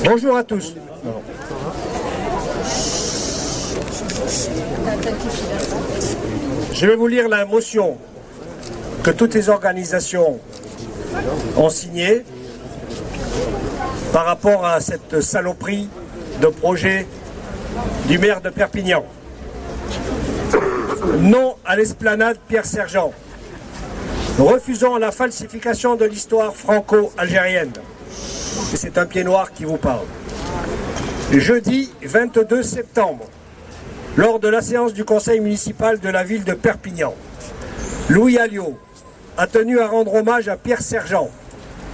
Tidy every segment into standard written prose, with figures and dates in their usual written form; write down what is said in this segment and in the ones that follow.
Bonjour à tous. Je vais vous lire la motion que toutes les organisations ont signée par rapport à cette saloperie de projet du maire de Perpignan. Non à l'esplanade Pierre-Sergent. Refusons la falsification de l'histoire franco-algérienne. Et c'est un pied noir qui vous parle. Jeudi 22 septembre, lors de la séance du conseil municipal de la ville de Perpignan, Louis Alliot a tenu à rendre hommage à Pierre Sergent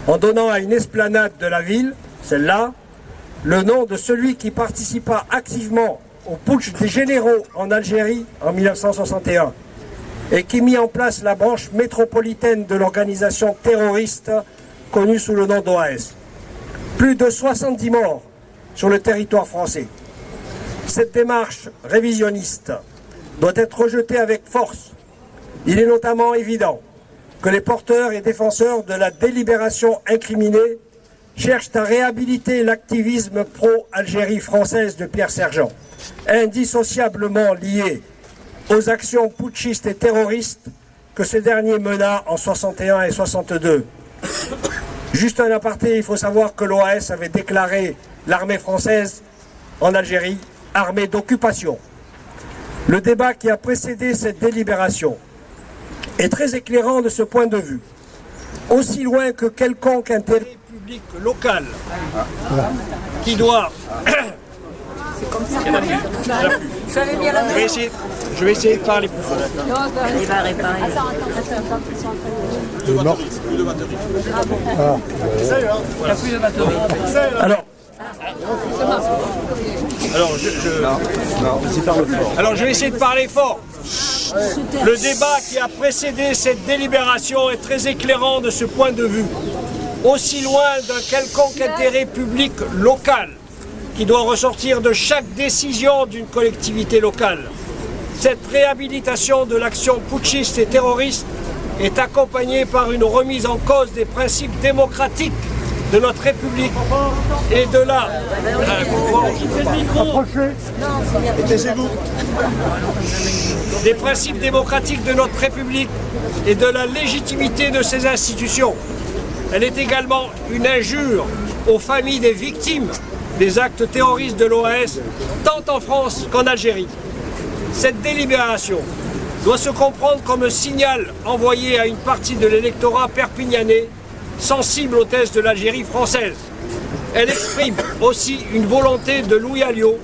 en donnant à une esplanade de la ville, celle-là, le nom de celui qui participa activement au putsch des généraux en Algérie en 1961 et qui mit en place la branche métropolitaine de l'organisation terroriste connue sous le nom d'OAS. Plus de 70 morts sur le territoire français. Cette démarche révisionniste doit être rejetée avec force. Il est notamment évident que les porteurs et défenseurs de la délibération incriminée cherchent à réhabiliter l'activisme pro-Algérie française de Pierre Sergent, indissociablement lié aux actions putschistes et terroristes que ce dernier mena en 61 et 62. Juste un aparté, il faut savoir que l'OAS avait déclaré l'armée française en Algérie armée d'occupation. Le débat qui a précédé cette délibération est très éclairant de ce point de vue. Aussi loin que quelconque intérêt public local qui doit... C'est comme ça. Je vais essayer de parler plus fort. Il va réparer. Il est mort. Alors je vais essayer de parler fort. Le débat qui a précédé cette délibération est très éclairant de ce point de vue. Aussi loin d'un quelconque intérêt public local qui doit ressortir de chaque décision d'une collectivité locale. Cette réhabilitation de l'action putschiste et terroriste est accompagnée par une remise en cause des principes démocratiques de notre République et de la... Des principes démocratiques de notre République et de la légitimité de ses institutions. Elle est également une injure aux familles des victimes des actes terroristes de l'OAS, tant en France qu'en Algérie. Cette délibération doit se comprendre comme un signal envoyé à une partie de l'électorat perpignanais sensible aux thèses de l'Algérie française. Elle exprime aussi une volonté de Louis Alliot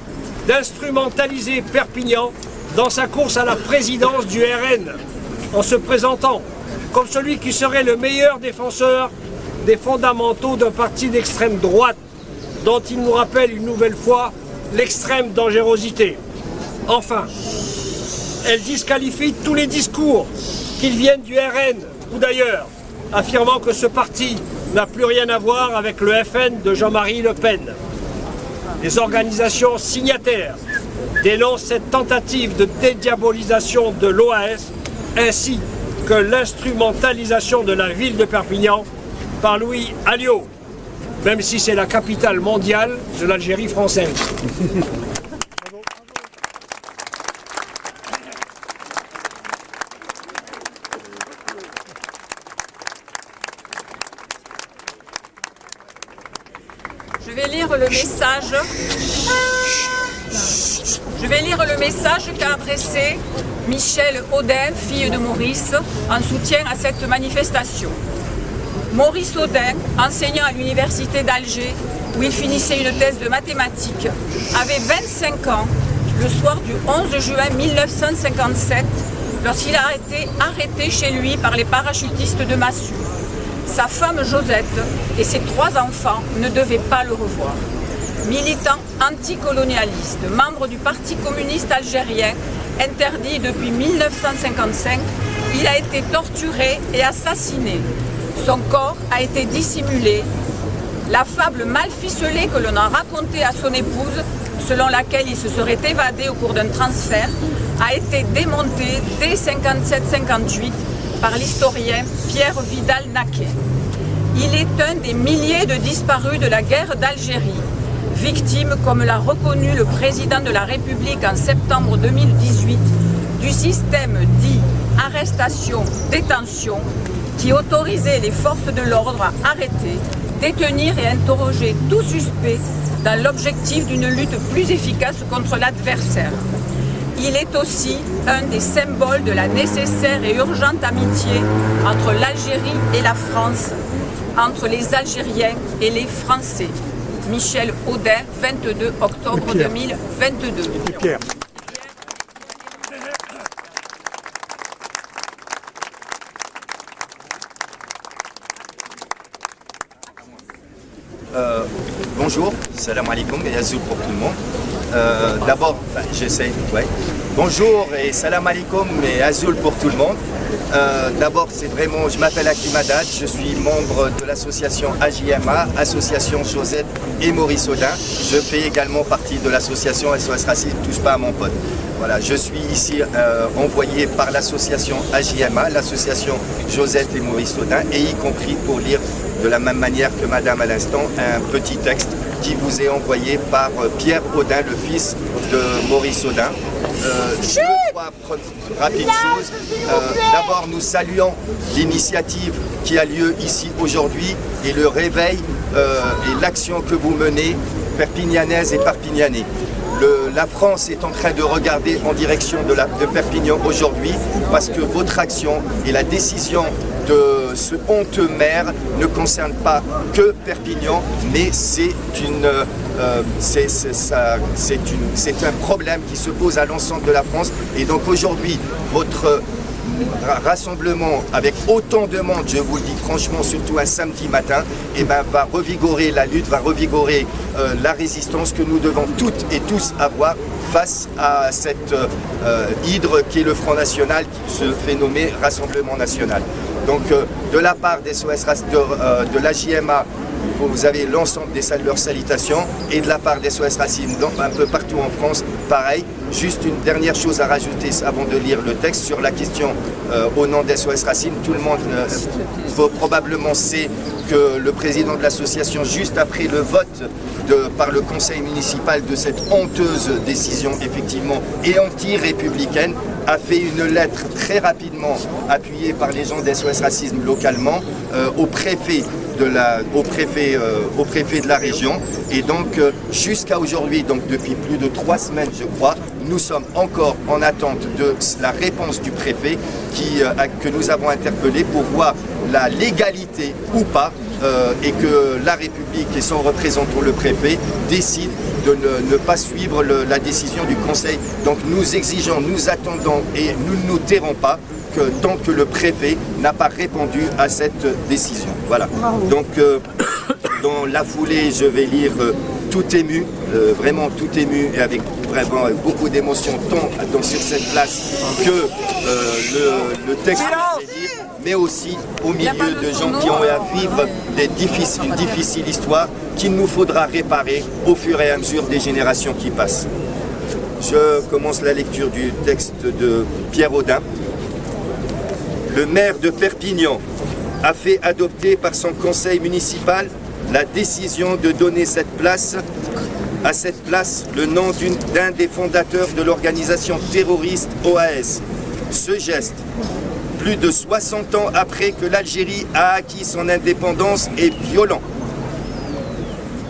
d'instrumentaliser Perpignan dans sa course à la présidence du RN, en se présentant comme celui qui serait le meilleur défenseur des fondamentaux d'un parti d'extrême droite, dont il nous rappelle une nouvelle fois l'extrême dangerosité. Enfin, elle disqualifie tous les discours, qu'ils viennent du RN ou d'ailleurs, affirmant que ce parti n'a plus rien à voir avec le FN de Jean-Marie Le Pen. Les organisations signataires dénoncent cette tentative de dédiabolisation de l'OAS ainsi que l'instrumentalisation de la ville de Perpignan par Louis Alliot, même si c'est la capitale mondiale de l'Algérie française. Je vais lire le message qu'a adressé Michel Audin, fille de Maurice, en soutien à cette manifestation. Maurice Audin, enseignant à l'université d'Alger, où il finissait une thèse de mathématiques, avait 25 ans le soir du 11 juin 1957, lorsqu'il a été arrêté chez lui par les parachutistes de Massu. Sa femme Josette et ses 3 enfants ne devaient pas le revoir. Militant anticolonialiste, membre du Parti communiste algérien, interdit depuis 1955, il a été torturé et assassiné. Son corps a été dissimulé. La fable mal ficelée que l'on a racontée à son épouse, selon laquelle il se serait évadé au cours d'un transfert, a été démontée dès 57-58 par l'historien Pierre Vidal-Naquet. Il est un des milliers de disparus de la guerre d'Algérie, victime, comme l'a reconnu le président de la République en septembre 2018, du système dit arrestation-détention qui autorisait les forces de l'ordre à arrêter, détenir et interroger tout suspect dans l'objectif d'une lutte plus efficace contre l'adversaire. Il est aussi un des symboles de la nécessaire et urgente amitié entre l'Algérie et la France, entre les Algériens et les Français. Michel Audin, 22 octobre 2022. Pierre. Bonjour, salam alaikum et azoul pour tout le monde. D'abord, j'essaie, ouais. Bonjour et salam alaikum et azoul pour tout le monde. D'abord, c'est vraiment, je m'appelle Hakim Haddad, je suis membre de l'association AJMA, association Josette et Maurice Audin. Je fais également partie de l'association SOS Racisme, touche pas à mon pote. Voilà, je suis ici envoyé par l'association AJMA, l'association Josette et Maurice Audin, et y compris pour lire de la même manière que Madame à l'instant, un petit texte qui vous est envoyé par Pierre Audin, le fils de Maurice Audin. Trois rapides choses. D'abord, nous saluons l'initiative qui a lieu ici aujourd'hui et le réveil et l'action que vous menez, perpignanaise et perpignanais. La France est en train de regarder en direction de Perpignan aujourd'hui parce que votre action et la décision de ce honteux maire ne concerne pas que Perpignan, mais c'est un problème qui se pose à l'ensemble de la France. Et donc aujourd'hui, votre rassemblement avec autant de monde, je vous le dis franchement, surtout un samedi matin, eh ben, va revigorer la lutte, va revigorer la résistance que nous devons toutes et tous avoir face à cette hydre qui est le Front National, qui se fait nommer Rassemblement National. Donc de la part des SOS de l'AJMA, vous avez l'ensemble de leurs salutations, et de la part des SOS Racisme un peu partout en France, pareil. Juste une dernière chose à rajouter avant de lire le texte sur la question au nom des SOS Racisme. Tout le monde probablement sait que le président de l'association, juste après le vote par le conseil municipal de cette honteuse décision effectivement et anti-républicaine, a fait une lettre très rapidement appuyée par les gens des SOS Racisme localement au préfet de la région. Et donc jusqu'à aujourd'hui, donc depuis plus de 3 semaines je crois, nous sommes encore en attente de la réponse du préfet que nous avons interpellé pour voir la légalité ou pas et que la République et son représentant le préfet décident de ne pas suivre la décision du Conseil. Donc nous exigeons, nous attendons et nous ne nous tairons pas tant que le préfet n'a pas répondu à cette décision. Voilà. Donc dans la foulée, je vais lire tout ému, vraiment tout ému et avec vraiment beaucoup d'émotion tant sur cette place que le texte que je vais lire, mais aussi au milieu de gens qui ont à vivre une difficile histoire qu'il nous faudra réparer au fur et à mesure des générations qui passent. Je commence la lecture du texte de Pierre Audin. Le maire de Perpignan a fait adopter par son conseil municipal la décision de donner à cette place le nom d'un des fondateurs de l'organisation terroriste OAS. Ce geste, plus de 60 ans après que l'Algérie a acquis son indépendance, est violent,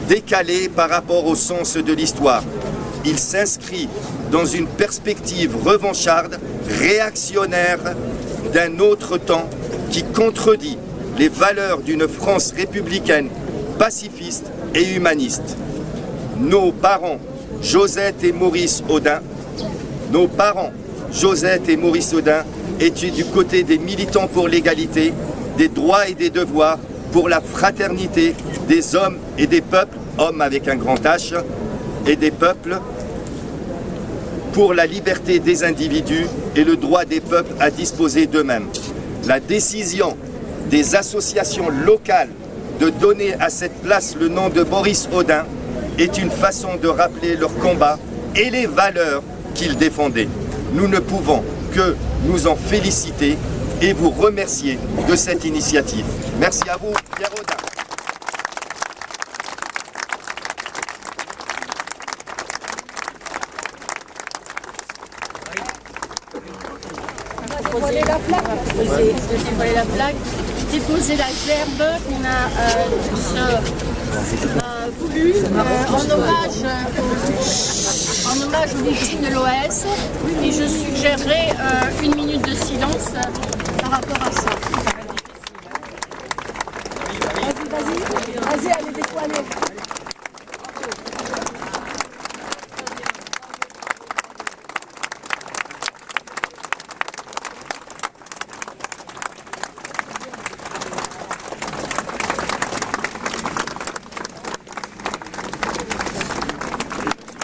décalé par rapport au sens de l'histoire. Il s'inscrit dans une perspective revancharde, réactionnaire d'un autre temps qui contredit les valeurs d'une France républicaine, pacifiste et humaniste. Nos parents, Josette et Maurice Audin, étaient du côté des militants pour l'égalité, des droits et des devoirs, pour la fraternité des hommes et des peuples, hommes avec un grand H, et des peuples, pour la liberté des individus et le droit des peuples à disposer d'eux-mêmes. La décision des associations locales de donner à cette place le nom de Maurice Audin est une façon de rappeler leur combat et les valeurs qu'ils défendaient. Nous ne pouvons que nous en féliciter et vous remercier de cette initiative. Merci à vous, Pierre Audin. Dévoiler la plaque. Dévoiler la plaque. Déposer la gerbe qu'on a voulu en hommage aux victimes de l'OS. Et je suggérerais une minute de silence par rapport à ça.